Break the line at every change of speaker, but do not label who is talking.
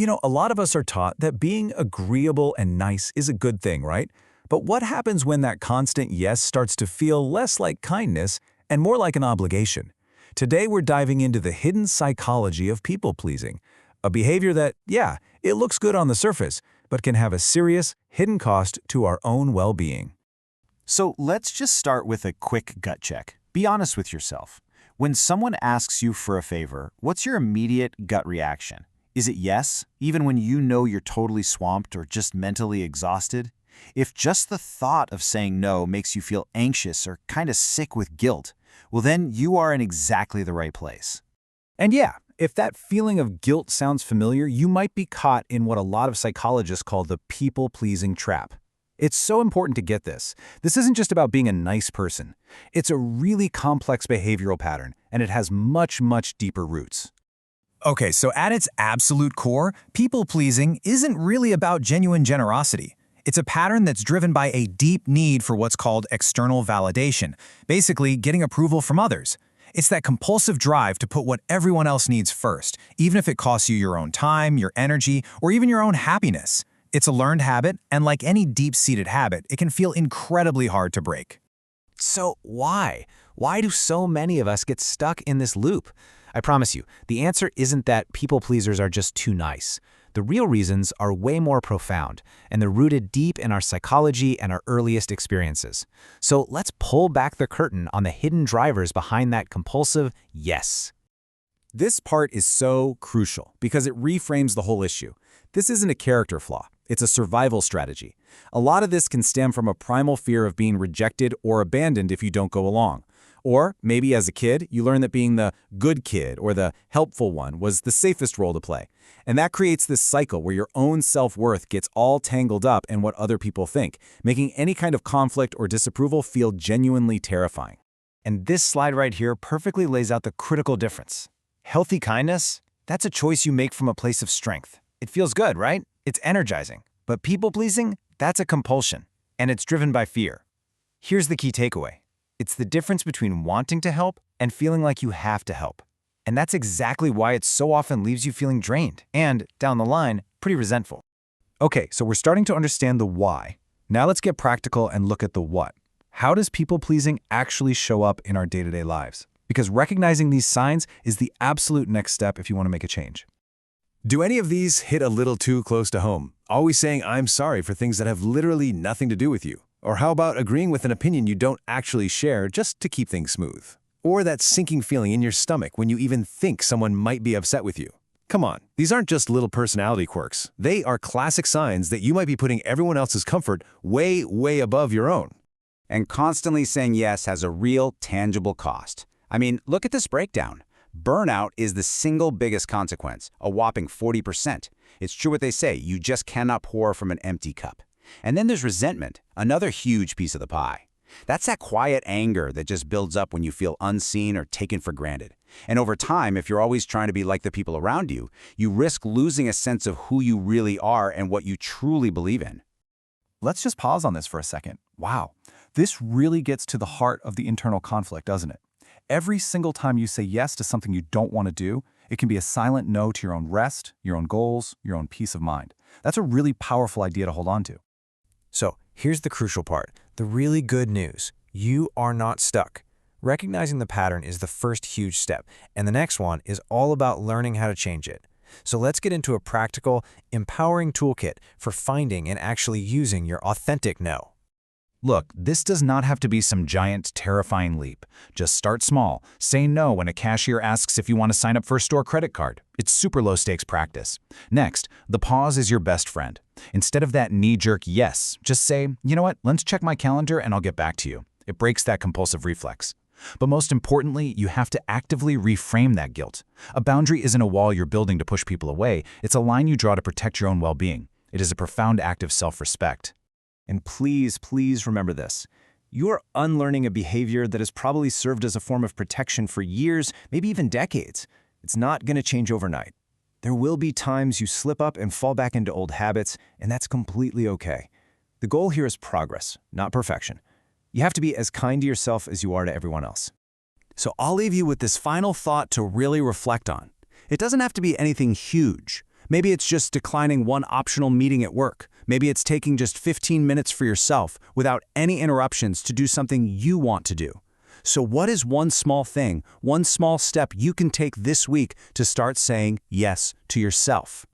A lot of us are taught that being agreeable and nice is a good thing, right? But what happens when that constant yes starts to feel less like kindness and more like an obligation? Today we're diving into the hidden psychology of people-pleasing, a behavior that, yeah, it looks good on the surface, but can have a serious, hidden cost to our own well-being.
So let's just start with a quick gut check. Be honest with yourself. When someone asks you for a favor, what's your immediate gut reaction? Is it yes, even when you know you're totally swamped or just mentally exhausted? If just the thought of saying no makes you feel anxious or kind of sick with guilt, well then you are in exactly the right place.
And yeah, if that feeling of guilt sounds familiar, you might be caught in what a lot of psychologists call the people-pleasing trap. It's so important to get this. This isn't just about being a nice person. It's a really complex behavioral pattern, and it has much, much deeper roots.
Okay, so at its absolute core, people-pleasing isn't really about genuine generosity. It's a pattern that's driven by a deep need for what's called external validation, basically getting approval from others. It's that compulsive drive to put what everyone else needs first, even if it costs you your own time, your energy, or even your own happiness. It's a learned habit, and like any deep-seated habit, it can feel incredibly hard to break.
So why? Why do so many of us get stuck in this loop? I promise you, the answer isn't that people pleasers are just too nice. The real reasons are way more profound, and they're rooted deep in our psychology and our earliest experiences. So let's pull back the curtain on the hidden drivers behind that compulsive yes.
This part is so crucial because it reframes the whole issue. This isn't a character flaw. It's a survival strategy. A lot of this can stem from a primal fear of being rejected or abandoned if you don't go along. Or maybe as a kid, you learn that being the good kid or the helpful one was the safest role to play. And that creates this cycle where your own self-worth gets all tangled up in what other people think, making any kind of conflict or disapproval feel genuinely terrifying.
And this slide right here perfectly lays out the critical difference. Healthy kindness, that's a choice you make from a place of strength. It feels good, right? It's energizing. But people-pleasing, that's a compulsion, and it's driven by fear. Here's the key takeaway. It's the difference between wanting to help and feeling like you have to help. And that's exactly why it so often leaves you feeling drained and, down the line, pretty resentful.
Okay, so we're starting to understand the why. Now let's get practical and look at the what. How does people-pleasing actually show up in our day-to-day lives? Because recognizing these signs is the absolute next step if you want to make a change. Do any of these hit a little too close to home? Always saying I'm sorry for things that have literally nothing to do with you? Or how about agreeing with an opinion you don't actually share just to keep things smooth? Or that sinking feeling in your stomach when you even think someone might be upset with you? Come on, these aren't just little personality quirks. They are classic signs that you might be putting everyone else's comfort way, way above your own.
And constantly saying yes has a real, tangible cost. I mean, look at this breakdown. Burnout is the single biggest consequence, a whopping 40%. It's true what they say, you just cannot pour from an empty cup. And then there's resentment, another huge piece of the pie. That's that quiet anger that just builds up when you feel unseen or taken for granted. And over time, if you're always trying to be like the people around you, you risk losing a sense of who you really are and what you truly believe in.
Let's just pause on this for a second. Wow, this really gets to the heart of the internal conflict, doesn't it? Every single time you say yes to something you don't want to do, it can be a silent no to your own rest, your own goals, your own peace of mind. That's a really powerful idea to hold on to.
So here's the crucial part, the really good news. You are not stuck. Recognizing the pattern is the first huge step, and the next one is all about learning how to change it. So let's get into a practical, empowering toolkit for finding and actually using your authentic no.
Look, this does not have to be some giant, terrifying leap. Just start small. Say no when a cashier asks if you want to sign up for a store credit card. It's super low-stakes practice. Next, the pause is your best friend. Instead of that knee-jerk yes, just say, you know what, let's check my calendar and I'll get back to you. It breaks that compulsive reflex. But most importantly, you have to actively reframe that guilt. A boundary isn't a wall you're building to push people away. It's a line you draw to protect your own well-being. It is a profound act of self-respect.
And please, please remember this. You are unlearning a behavior that has probably served as a form of protection for years, maybe even decades. It's not going to change overnight. There will be times you slip up and fall back into old habits, and that's completely okay. The goal here is progress, not perfection. You have to be as kind to yourself as you are to everyone else.
So I'll leave you with this final thought to really reflect on. It doesn't have to be anything huge. Maybe it's just declining one optional meeting at work. Maybe it's taking just 15 minutes for yourself without any interruptions to do something you want to do. So what is one small thing, one small step you can take this week to start saying yes to yourself?